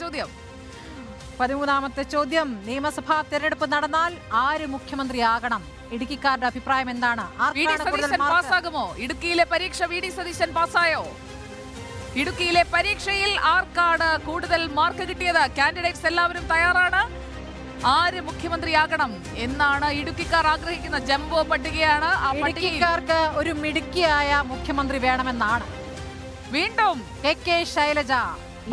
ചോദ്യം. 13ാമത്തെ ചോദ്യം. നിയമസഭാ തെരഞ്ഞെടുപ്പ് നടന്നാൽ ആര് മുഖ്യമന്ത്രിയാകണം? ഇടുക്കിക്കാരുടെ അഭിപ്രായം എന്താണ്? പാസ്സാകുമോ? ഇടുക്കിയിലെ പരീക്ഷ വി.ഡി. സതീശൻ പാസ്സായോ? ഇടുക്കിയിലെ പരീക്ഷയിൽ ആർക്കാണ് കൂടുതൽ മാർക്ക് കിട്ടിയത്? കാൻഡിഡേറ്റ്സ് എല്ലാവരും തയ്യാറാണ്. ആര് മുഖ്യമന്ത്രിയാകണം എന്നാണ് ഇടുക്കിക്കാർ ആഗ്രഹിക്കുന്ന ജംബോ പട്ടികയാണ്. ആ ഇടുക്കിക്കാർക്ക് ഒരു മിടുക്കിയായ മുഖ്യമന്ത്രി വേണമെന്നാണ്. വീണ്ടും കെ ശൈലജ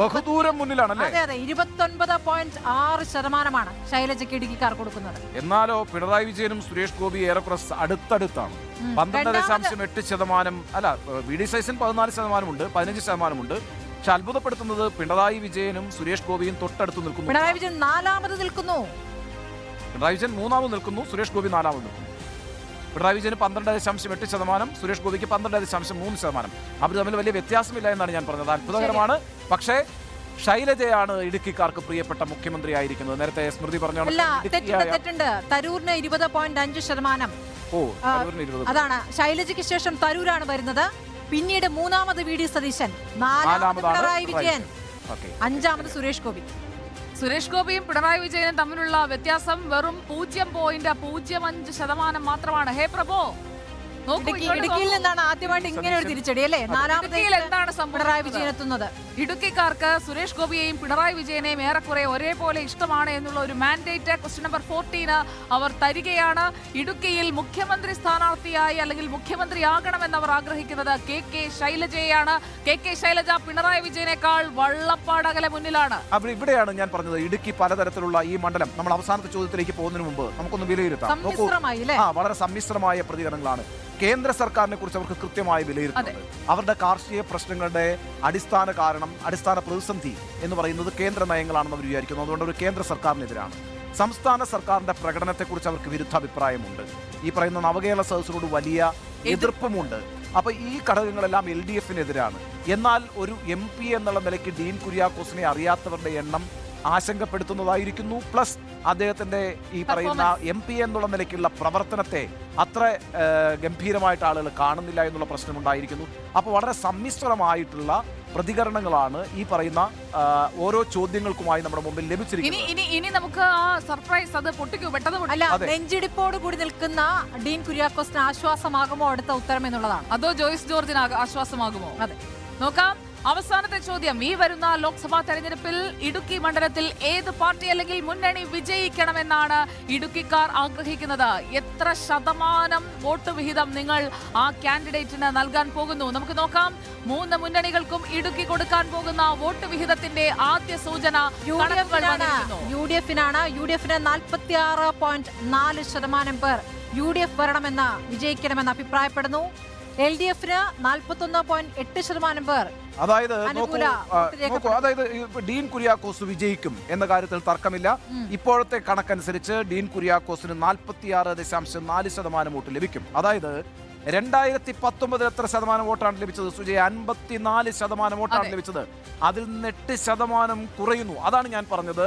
ബഹുദൂരം മുന്നിലാണല്ലേ? അതെ, 29.6% ശൈലജയ്ക്ക് ഇടുക്കിക്കാർ കൊടുക്കുന്നത്. എന്നാലോ പിണറായി വിജയനും സുരേഷ് ഗോപി ഏറെക്കുറെ അടുത്തടുത്താണ്. 12.8%. അല്ല, വി.ഡി. സതീശൻ 14%, 15%. പക്ഷെ അത്ഭുതപ്പെടുത്തുന്നത് പിണറായി വിജയനും സുരേഷ് ഗോപിയും തൊട്ടടുത്ത് നിൽക്കുന്നു. പിണറായി വിജയൻ 4ാമത് നിൽക്കുന്നു. പിണറായി വിജയൻ 3ാമത് നിൽക്കുന്നു, സുരേഷ് ഗോപി 4ാമത് നിൽക്കുന്നു. പിണറായി വിജയന് 12.8%, സുരേഷ് ഗോപിക്ക് 12.3%. അവർ തമ്മിൽ വലിയ വ്യത്യാസമില്ല എന്നാണ് ഞാൻ പറഞ്ഞത്. അത്ഭുതകരമാണ്. പക്ഷേ ശൈലജയാണ് ഇടുക്കിക്കാർക്ക് പ്രിയപ്പെട്ട മുഖ്യമന്ത്രി ആയിരിക്കുന്നത്. നേരത്തെ സ്മൃതി പറഞ്ഞാണ്. തെറ്റുണ്ട്. തരൂരിന് 20.5%. അതാണ്. ശൈലജയ്ക്ക് ശേഷം തരൂരാണ് വരുന്നത്. പിന്നീട് 3ാമത് വി.ഡി. സതീശൻ, 4ാമത് പിണറായി വിജയൻ, 5ാമത് സുരേഷ് ഗോപി. സുരേഷ് ഗോപിയും പിണറായി വിജയനും തമ്മിലുള്ള വ്യത്യാസം വെറും 0.05% മാത്രമാണ്. ഹേ പ്രഭോ, ഇടുക്കിയിൽ നിന്നാണ് ആദ്യമായിട്ട് ഇങ്ങനെ ഒരു തിരിച്ചടി അല്ലേ? 4ാമത് എന്താണ് പിണറായി വിജയൻ എത്തുന്നത്? ഇടുക്കിക്കാർക്ക് സുരേഷ് ഗോപിയെയും പിണറായി വിജയനെയും ഏറെക്കുറെ ഒരേപോലെ ഇഷ്ടമാണ് എന്നുള്ള ഒരു മാൻഡേറ്റ് ക്വസ്റ്റ്യൻ നമ്പർ 14 അവർ തരികയാണ്. ഇടുക്കിയിൽ മുഖ്യമന്ത്രി സ്ഥാനാർത്ഥിയായി അല്ലെങ്കിൽ മുഖ്യമന്ത്രിയാകണമെന്ന് അവർ ആഗ്രഹിക്കുന്നത് കെ ശൈലജയാണ്. കെ ശൈലജ പിണറായി വിജയനേക്കാൾ വള്ളപ്പാടകലെ മുന്നിലാണ്. ഇവിടെയാണ് ഞാൻ പറഞ്ഞത്, ഇടുക്കി പലതരത്തിലുള്ള ഈ മണ്ഡലം. നമ്മൾ അവസാനത്തെ ചോദ്യത്തിലേക്ക് പോകുന്നതിന് മുമ്പ് നമുക്കൊന്ന് വിലയിരുത്താം. വളരെ സമ്മിശ്രമായ പ്രതികരണങ്ങളാണ്. കേന്ദ്ര സർക്കാരിനെ കുറിച്ച് അവർക്ക് കൃത്യമായി വിലയിരുത്തുന്നത്. അവരുടെ കാർഷിക പ്രശ്നങ്ങളുടെ അടിസ്ഥാന പ്രതിസന്ധി എന്ന് പറയുന്നത് കേന്ദ്ര നയങ്ങളാണെന്ന് അവർ വിചാരിക്കുന്നു. അതുകൊണ്ട് ഒരു കേന്ദ്ര സർക്കാരിനെതിരാണ്. സംസ്ഥാന സർക്കാരിന്റെ പ്രകടനത്തെക്കുറിച്ച് അവർക്ക് വിരുദ്ധാഭിപ്രായമുണ്ട്. ഈ പറയുന്ന നവകേരള സദസ്സിനോട് വലിയ എതിർപ്പുമുണ്ട്. അപ്പൊ ഈ ഘടകങ്ങളെല്ലാം LDFിനെതിരാണ്. എന്നാൽ ഒരു MP എന്നുള്ള നിലയ്ക്ക് ഡീൻ കുര്യാക്കോസിനെ അറിയാത്തവരുടെ എണ്ണം ആശങ്കപ്പെടുത്തുന്നതായിരിക്കുന്നു. പ്ലസ് അദ്ദേഹത്തിന്റെ ഈ പറയുന്ന MP എന്നുള്ള നിലയ്ക്കുള്ള പ്രവർത്തനത്തെ അത്ര ഗംഭീരമായിട്ട് ആളുകൾ കാണുന്നില്ല എന്നുള്ള പ്രശ്നമുണ്ടായിരിക്കുന്നു. അപ്പോൾ വളരെ സമ്മിശ്രമായിട്ടുള്ള പ്രതികരണങ്ങളാണ് ഈ പറയുന്ന ഓരോ ചോദ്യങ്ങൾക്കുമായി നമ്മുടെ മുമ്പിൽ ലഭിച്ചിരിക്കുന്നത്. ഇനി നമുക്ക് ആ സർപ്രൈസ് അത് പൊട്ടിക്കൂ പെട്ടെന്ന്. നെഞ്ചിടിപ്പോട് കൂടി നിൽക്കുന്ന ഡീൻ കുര്യാക്കോസിന് ആശ്വാസമാകുമോ അടുത്ത ഉത്തരം എന്നുള്ളതാണ്. അതോ ജോയ്സ് ജോർജിന് ആശ്വാസമാകുമോ? അതെ, നോക്കാം. അവസാനത്തെ ചോദ്യം. ഈ വരുന്ന ലോക്സഭാ തെരഞ്ഞെടുപ്പിൽ ഇടുക്കി മണ്ഡലത്തിൽ ഏത് പാർട്ടി അല്ലെങ്കിൽ മുന്നണി വിജയിക്കണമെന്നാണ് ഇടുക്കിക്കാർ ആഗ്രഹിക്കുന്നത്? എത്ര ശതമാനം വോട്ട് വിഹിതം നിങ്ങൾ ആ കാൻഡിഡേറ്റിന് നൽകാൻ പോകുന്നു? നമുക്ക് നോക്കാം. 3 മുന്നണികൾക്കും ഇടുക്കി കൊടുക്കാൻ പോകുന്ന വോട്ട് വിഹിതത്തിന്റെ ആദ്യ സൂചന യുഡിഎഫിനാണ്. യുഡിഎഫിന് 46.4% പേർ UDF വരണമെന്ന് വിജയിക്കണമെന്ന് അഭിപ്രായപ്പെടുന്നു. LDFന് 41.8% പേർ. അതായത് ഡീൻ കുര്യാക്കോസ് വിജയിക്കും എന്ന കാര്യത്തിൽ തർക്കമില്ല. ഇപ്പോഴത്തെ കണക്കനുസരിച്ച് ഡീൻ കുര്യാക്കോസിന് 46.4% വോട്ട് ലഭിക്കും. അതായത് 2019 എത്ര ശതമാനം വോട്ടാണ് ലഭിച്ചത്? സുജയ്, 54% വോട്ടാണ് ലഭിച്ചത്. അതിൽ നിന്ന് 8% കുറയുന്നു. അതാണ് ഞാൻ പറഞ്ഞത്.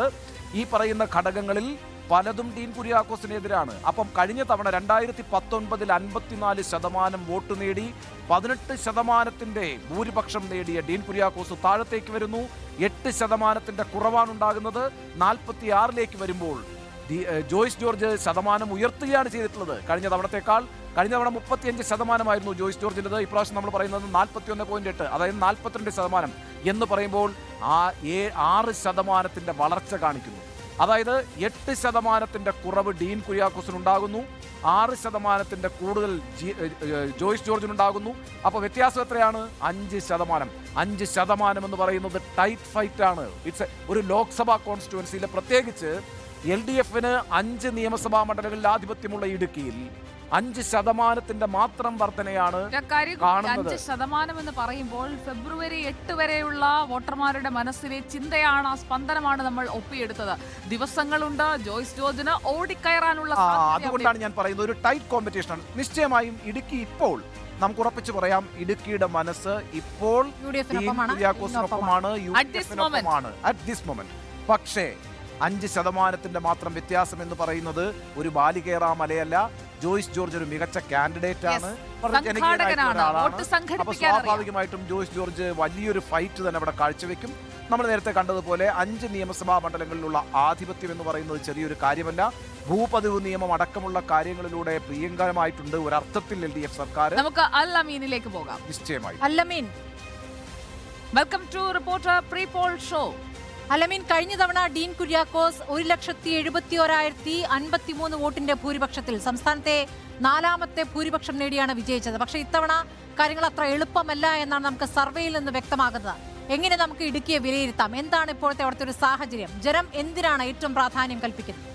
ഈ പറയുന്ന ഘടകങ്ങളിൽ പലതും ഡീൻ കുര്യാക്കോസിനെതിരാണ്. അപ്പം കഴിഞ്ഞ തവണ 2019 54% വോട്ട് നേടി 18% ഭൂരിപക്ഷം നേടിയ ഡീൻ കുര്യാക്കോസ് താഴത്തേക്ക് വരുന്നു. 8% കുറവാണ് ഉണ്ടാകുന്നത്. 46 വരുമ്പോൾ ജോയ്സ് ജോർജ് ശതമാനം ഉയർത്തുകയാണ് ചെയ്തിട്ടുള്ളത് കഴിഞ്ഞ തവണത്തേക്കാൾ. കഴിഞ്ഞ തവണ 35% ജോയ്സ് ജോർജിൻ്റെത്. ഇപ്രാവശ്യം നമ്മൾ പറയുന്നത് 41.8, അതായത് 42% എന്ന് പറയുമ്പോൾ 6% വളർച്ച കാണിക്കുന്നു. അതായത് 8% കുറവ് ഡീൻ കുര്യാക്കോസിനുണ്ടാകുന്നു, 6% കൂടുതൽ ജോയ്സ് ജോർജിനുണ്ടാകുന്നു. അപ്പോൾ വ്യത്യാസം എത്രയാണ്? 5%. 5% എന്ന് പറയുന്നത് ടൈറ്റ് ഫൈറ്റ് ആണ്. ഇറ്റ്സ് ഒരു ലോക്സഭാ കോൺസ്റ്റിറ്റ്യുവൻസിയിലെ, പ്രത്യേകിച്ച് LDFന് 5 നിയമസഭാ മണ്ഡലങ്ങളിൽ ആധിപത്യമുള്ള ഇടുക്കിയിൽ 5% മാത്രം വർധനയാണ് കാണുന്നത്. 5% എന്ന് പറയുമ്പോൾ ഫെബ്രുവരി 8 വരെയുള്ള വോട്ടർമാരുടെ മനസ്സിലെ ചിന്തയാണ്, ആ സ്പന്ദനമാണ് നമ്മൾ ഒപ്പിയെടുത്തത്. ദിവസങ്ങളുണ്ട് ജോയ്സ് ജോർജിന് ഓടിക്കയറാനുള്ള. അതുകൊണ്ടാണ് ഞാൻ പറയുന്നത് ഒരു ടൈറ്റ് കോമ്പറ്റീഷനാണ്. നിശ്ചയമായും ഇടുക്കി ഇപ്പോൾ നമുക്ക് ഉറപ്പിച്ചു പറയാം, ഇടുക്കിയുടെ മനസ്സ് ഇപ്പോൾ കുര്യാക്കോസിനൊപ്പമാണ്, UDFിനൊപ്പമാണ് അറ്റ് ദിസ് മൊമെന്റ്. പക്ഷേ 5% മാത്രം വ്യത്യാസം എന്ന് പറയുന്നത് ഒരു ബാലികേറാ മലയല്ല. ജോയ്സ് ജോർജ് ഒരു മികച്ച കാൻഡിഡേറ്റ് ആണ്, അപ്പൊ സ്വാഭാവികമായിട്ടും ജോയ്സ് ജോർജ് വലിയൊരു ഫൈറ്റ് തന്നെ അവിടെ കാഴ്ചവെക്കും. നമ്മൾ നേരത്തെ കണ്ടതുപോലെ 5 നിയമസഭാ മണ്ഡലങ്ങളിലുള്ള ആധിപത്യം എന്ന് പറയുന്നത് ചെറിയൊരു കാര്യമല്ല. ഭൂപതിവ് നിയമം അടക്കമുള്ള കാര്യങ്ങളിലൂടെ പ്രിയങ്കരമായിട്ടുണ്ട് ഒരർത്ഥത്തിൽ LDF സർക്കാർ. നമുക്ക് അൽ അമീനിലേക്ക് പോകാം. നിശ്ചയമായി Allameen, welcome to reporter pre poll show. Allameen, കഴിഞ്ഞ തവണ ഡീൻ കുര്യാക്കോസ് 1,71,053 വോട്ടിന്റെ ഭൂരിപക്ഷത്തിൽ സംസ്ഥാനത്തെ 4ാമത്തെ ഭൂരിപക്ഷം നേടിയാണ് വിജയിച്ചത്. പക്ഷേ ഇത്തവണ കാര്യങ്ങൾ അത്ര എളുപ്പമല്ല എന്നാണ് നമുക്ക് സർവേയിൽ നിന്ന് വ്യക്തമാകുന്നത്. എങ്ങനെ നമുക്ക് ഇടുക്കിയെ വിലയിരുത്താം? എന്താണ് ഇപ്പോഴത്തെ അവിടുത്തെ ഒരു സാഹചര്യം? ജനം എന്തിനാണ് ഏറ്റവും പ്രാധാന്യം കൽപ്പിക്കുന്നത്?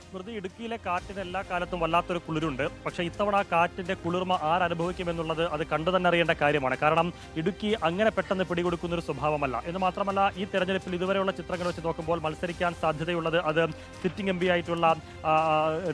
സ്മൃതി, ഇടുക്കിയിലെ കാറ്റിന് എല്ലാ കാലത്തും വല്ലാത്തൊരു കുളിരുണ്ട്. പക്ഷേ ഇത്തവണ ആ കാറ്റിന്റെ കുളിർമ ആരനുഭവിക്കുമെന്നുള്ളത് അത് കണ്ടു തന്നെ അറിയേണ്ട കാര്യമാണ്. കാരണം ഇടുക്കി അങ്ങനെ പെട്ടെന്ന് പിടികൊടുക്കുന്ന ഒരു സ്വഭാവമല്ല. എന്ന് മാത്രമല്ല, ഈ തെരഞ്ഞെടുപ്പിൽ ഇതുവരെയുള്ള ചിത്രങ്ങൾ വെച്ച് നോക്കുമ്പോൾ മത്സരിക്കാൻ സാധ്യതയുള്ളത് അത് സിറ്റിംഗ് MP ആയിട്ടുള്ള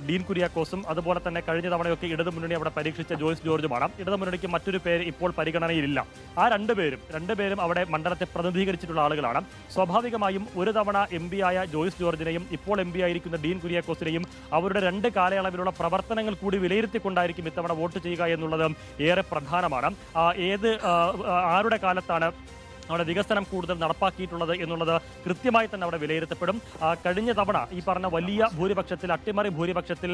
ഡീൻ കുര്യാക്കോസും അതുപോലെ തന്നെ കഴിഞ്ഞ തവണയൊക്കെ ഇടതുമുന്നണി അവിടെ പരീക്ഷിച്ച ജോയ്സ് ജോർജുമാണ്. ഇടതുമുന്നണിക്ക് മറ്റൊരു പേര് ഇപ്പോൾ പരിഗണനയിലില്ല. ആ രണ്ടുപേരും അവിടെ മണ്ഡലത്തെ പ്രതിനിധീകരിച്ചിട്ടുള്ള ആളുകളാണ്. സ്വാഭാവികമായും ഒരു തവണ MP ആയ ജോയ്സ് ജോർജിനെയും ഇപ്പോൾ MP ആയിരിക്കുന്ന ഡീൻ കുര്യാക്കോസിനെയും അവരുടെ 2 കാലയളവിലുള്ള പ്രവർത്തനങ്ങൾ കൂടി വിലയിരുത്തിക്കൊണ്ടായിരിക്കും ഇത്തവണ വോട്ട് ചെയ്യുക എന്നുള്ളത് ഏറെ പ്രധാനമാണ്. ആരുടെ കാലത്താണ് അവിടെ വികസനം കൂടുതൽ നടപ്പാക്കിയിട്ടുള്ളത് എന്നുള്ളത് കൃത്യമായി തന്നെ അവിടെ വിലയിരുത്തപ്പെടും. കഴിഞ്ഞ തവണ ഈ പറഞ്ഞ വലിയ ഭൂരിപക്ഷത്തിൽ, അട്ടിമറി ഭൂരിപക്ഷത്തിൽ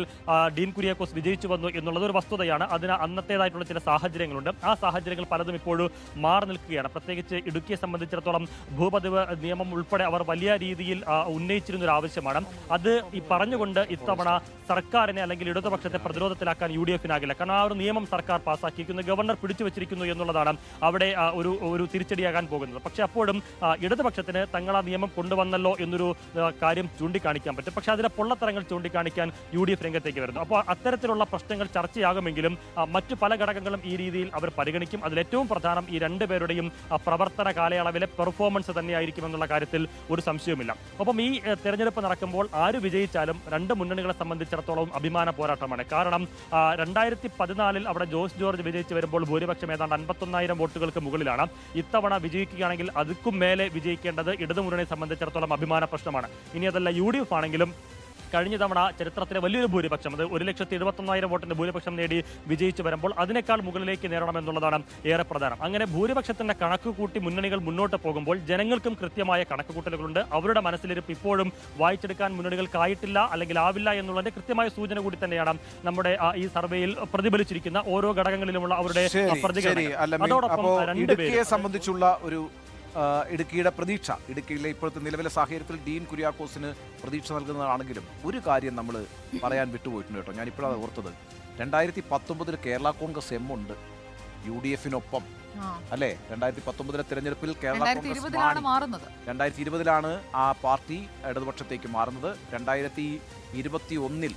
ഡീൻ കുര്യാക്കോസ് വിജയിച്ചു വന്നു എന്നുള്ളത് ഒരു വസ്തുതയാണ്. അതിന് അന്നത്തേതായിട്ടുള്ള ചില സാഹചര്യങ്ങളുണ്ട്. ആ സാഹചര്യങ്ങൾ പലതും ഇപ്പോഴും മാറി നിൽക്കുകയാണ്. പ്രത്യേകിച്ച് ഇടുക്കിയെ സംബന്ധിച്ചിടത്തോളം ഭൂപതിവ് നിയമം ഉൾപ്പെടെ അവർ വലിയ രീതിയിൽ ഉന്നയിച്ചിരുന്ന ഒരു ആവശ്യമാണ്. അത് ഈ പറഞ്ഞുകൊണ്ട് ഇത്തവണ സർക്കാരിനെ അല്ലെങ്കിൽ ഇടതുപക്ഷത്തെ പ്രതിരോധത്തിലാക്കാൻ UDF-നാകില്ല. കാരണം ആ ഒരു നിയമം സർക്കാർ പാസ്സാക്കിയിരിക്കുന്നു, ഗവർണർ പിടിച്ചു വെച്ചിരിക്കുന്നു എന്നുള്ളതാണ് അവിടെ ഒരു തിരിച്ചടിയാകാൻ പോകുന്നത്. പക്ഷെ അപ്പോഴും ഇടതുപക്ഷത്തിന് തങ്ങൾ ആ നിയമം കൊണ്ടുവന്നല്ലോ എന്നൊരു കാര്യം ചൂണ്ടിക്കാണിക്കാൻ പറ്റും. പക്ഷെ അതിലെ പൊള്ളത്തരങ്ങൾ ചൂണ്ടിക്കാണിക്കാൻ UDF രംഗത്തേക്ക് വരുന്നു. അപ്പോൾ അത്തരത്തിലുള്ള പ്രശ്നങ്ങൾ ചർച്ചയാകുമെങ്കിലും മറ്റു പല ഘടകങ്ങളും ഈ രീതിയിൽ അവർ പരിഗണിക്കും. അതിലേറ്റവും പ്രധാനം ഈ 2 പേരുടെയും പ്രവർത്തന കാലയളവിലെ പെർഫോമൻസ് തന്നെയായിരിക്കുമെന്നുള്ള കാര്യത്തിൽ ഒരു സംശയവുമില്ല. ഒപ്പം ഈ തെരഞ്ഞെടുപ്പ് നടക്കുമ്പോൾ ആര് വിജയിച്ചാലും 2 മുന്നണികളെ സംബന്ധിച്ചിടത്തോളം അഭിമാന പോരാട്ടമാണ്. കാരണം 2014 അവിടെ ജോയ്സ് ജോർജ് വിജയിച്ച് വരുമ്പോൾ ഭൂരിപക്ഷം ഏതാണ്ട് 51,000 വോട്ടുകൾക്ക് മുകളിലാണ്. ഇത്തവണ വിജയിക്കുകയാണെങ്കിൽ അതുക്കും മേലെ വിജയിക്കേണ്ടത് ഇടതുമുന്നണിയെ സംബന്ധിച്ചിടത്തോളം അഭിമാന പ്രശ്നമാണ്. ഇനി അതല്ല UDF ആണെങ്കിലും കഴിഞ്ഞ തവണ ചരിത്രത്തിലെ വലിയൊരു ഭൂരിപക്ഷം, അത് 1,71,000 വോട്ടിന്റെ ഭൂരിപക്ഷം നേടി വിജയിച്ചു വരുമ്പോൾ അതിനേക്കാൾ മുകളിലേക്ക് നേടണമെന്നുള്ളതാണ് ഏറെ പ്രധാനം. അങ്ങനെ ഭൂരിപക്ഷത്തിന്റെ കണക്ക് കൂട്ടി മുന്നണികൾ മുന്നോട്ട് പോകുമ്പോൾ ജനങ്ങൾക്കും കൃത്യമായ കണക്കുകൂട്ടലുകളുണ്ട്. അവരുടെ മനസ്സിലിരിപ്പ് ഇപ്പോഴും വായിച്ചെടുക്കാൻ മുന്നണികൾക്കായിട്ടില്ല അല്ലെങ്കിൽ ആവില്ല എന്നുള്ളതിന്റെ കൃത്യമായ സൂചന കൂടി തന്നെയാണ് നമ്മുടെ ഈ സർവേയിൽ പ്രതിഫലിച്ചിരിക്കുന്ന ഓരോ ഘടകങ്ങളിലുമുള്ള അവരുടെ പ്രതികരണം. അതോടൊപ്പം ഇടുക്കിയെ സംബന്ധിച്ചുള്ള ഒരു ഇടുക്കിയുടെ പ്രതീക്ഷ, ഇടുക്കിയിലെ ഇപ്പോഴത്തെ നിലവിലെ സാഹചര്യത്തിൽ ഡീൻ കുര്യാക്കോസിന് പ്രതീക്ഷ നൽകുന്നതാണെങ്കിലും ഒരു കാര്യം നമ്മൾ പറയാൻ വിട്ടുപോയിട്ടുണ്ട് കേട്ടോ. ഞാനിപ്പോഴാണ് ഓർത്തത്, 2019 കേരള കോൺഗ്രസ് M ഉണ്ട് UDF-നൊപ്പം അല്ലേ? 2019 തെരഞ്ഞെടുപ്പിൽ കേരള കോൺഗ്രസ് 2020 ആ പാർട്ടി ഇടതുപക്ഷത്തേക്ക് മാറുന്നത്. 2021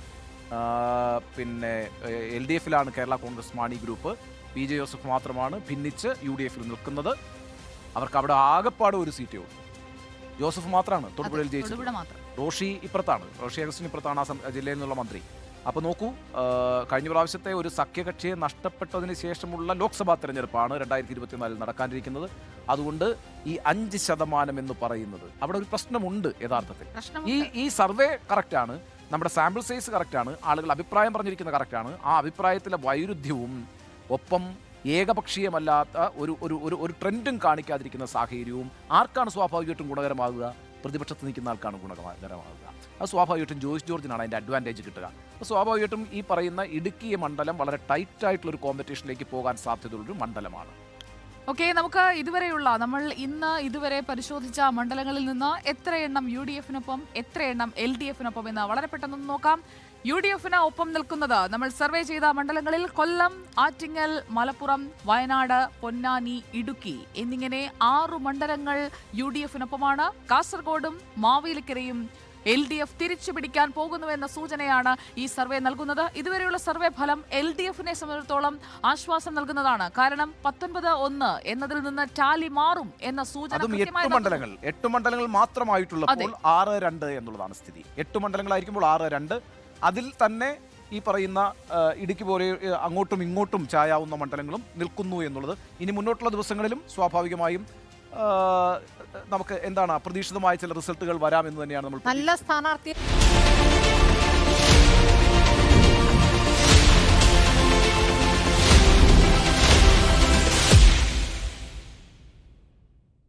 പിന്നെ LDF-ലാണ് കേരള കോൺഗ്രസ് മാണി ഗ്രൂപ്പ്. PJ ജോസഫ് മാത്രമാണ് ഭിന്നിച്ച് UDF-ൽ നിൽക്കുന്നത്. അവർക്ക് അവിടെ ആകെപ്പാട് ഒരു സീറ്റേ ഉള്ളൂ. ജോസഫ് മാത്രമാണ് തൊടുപുഴയിൽ ജയിച്ചത്. റോഷി ഇപ്പുറത്താണ്, റോഷി അഗസ്റ്റിൻ ഇപ്പുറത്താണ് ആ ജില്ലയിൽ നിന്നുള്ള മന്ത്രി. അപ്പോൾ നോക്കൂ, കഴിഞ്ഞ പ്രാവശ്യത്തെ ഒരു സഖ്യകക്ഷിയെ നഷ്ടപ്പെട്ടതിന് ശേഷമുള്ള ലോക്സഭാ തെരഞ്ഞെടുപ്പാണ് 2024 നടക്കാനിരിക്കുന്നത്. അതുകൊണ്ട് ഈ 5% എന്ന് പറയുന്നത് അവിടെ ഒരു പ്രശ്നമുണ്ട്. യഥാർത്ഥത്തിൽ ഈ സർവേ കറക്റ്റാണ്, നമ്മുടെ സാമ്പിൾ സൈസ് കറക്റ്റാണ്, ആളുകൾ അഭിപ്രായം പറഞ്ഞിരിക്കുന്ന കറക്റ്റാണ്. ആ അഭിപ്രായത്തിലെ വൈരുദ്ധ്യവും ഒപ്പം ഏകപക്ഷീയമല്ലാത്ത ഒരു ട്രെൻഡും കാണിക്കാതിരിക്കുന്ന സാഹചര്യവും ആർക്കാണ് സ്വാഭാവികമായിട്ടും ഗുണകരമാകുക? പ്രതിപക്ഷത്ത് നിൽക്കുന്ന ആൾക്കാണ് ഗുണകരമാകുക. അത് സ്വാഭാവികമായിട്ടും ജോയ്സ് ജോർജിനാണ് അതിൻ്റെ അഡ്വാൻറ്റേജ് കിട്ടുക. അപ്പോൾ സ്വാഭാവികമായിട്ടും ഈ പറയുന്ന ഇടുക്കി മണ്ഡലം വളരെ ടൈറ്റായിട്ടുള്ളൊരു കോമ്പറ്റീഷനിലേക്ക് പോകാൻ സാധ്യതയുള്ളൊരു മണ്ഡലമാണ്. ഓക്കെ, നമുക്ക് നമ്മൾ ഇതുവരെ പരിശോധിച്ച മണ്ഡലങ്ങളിൽ നിന്ന് എത്ര എണ്ണം UDF-നൊപ്പം, എത്ര എണ്ണം LDF-നൊപ്പം എന്ന് വളരെ പെട്ടെന്ന് നോക്കാം. UDF-ന് ഒപ്പം നിൽക്കുന്നത് നമ്മൾ സർവേ ചെയ്ത മണ്ഡലങ്ങളിൽ കൊല്ലം, ആറ്റിങ്ങൽ, മലപ്പുറം, വയനാട്, പൊന്നാനി, ഇടുക്കി എന്നിങ്ങനെ 6 മണ്ഡലങ്ങൾ UDF-നൊപ്പമാണ്. കാസർഗോഡും മാവേലിക്കരയും LDF തിരിച്ചു പിടിക്കാൻ പോകുന്നുവെന്ന സൂചനയാണ് ഈ സർവേ നൽകുന്നത്. ഇതുവരെയുള്ള സർവേ ഫലം LDF-നെ സംബന്ധിച്ചിടത്തോളം ആശ്വാസം നൽകുന്നതാണ്. കാരണം 19-1 എന്നതിൽ നിന്ന് ടാലി മാറും എന്ന സൂചന 8 മണ്ഡലങ്ങൾ മാത്രമായിട്ടുള്ളപ്പോൾ 6-2 എന്നുള്ളതാണ് സ്ഥിതി. 8 മണ്ഡലങ്ങളായിരിക്കുമ്പോൾ 6-2. അതിൽ തന്നെ ഈ പറയുന്ന ഇടുക്കി പോലെ അങ്ങോട്ടും ഇങ്ങോട്ടും ചായാവുന്ന മണ്ഡലങ്ങളും നിൽക്കുന്നു എന്നുള്ളത് ഇനി മുന്നോട്ടുള്ള ദിവസങ്ങളിലും സ്വാഭാവികമായും നമുക്ക് എന്താണ് അപ്രതീക്ഷിതമായ ചില റിസൾട്ടുകൾ വരാമെന്ന് തന്നെയാണ് നമ്മൾ നല്ല സ്ഥാനാർത്ഥി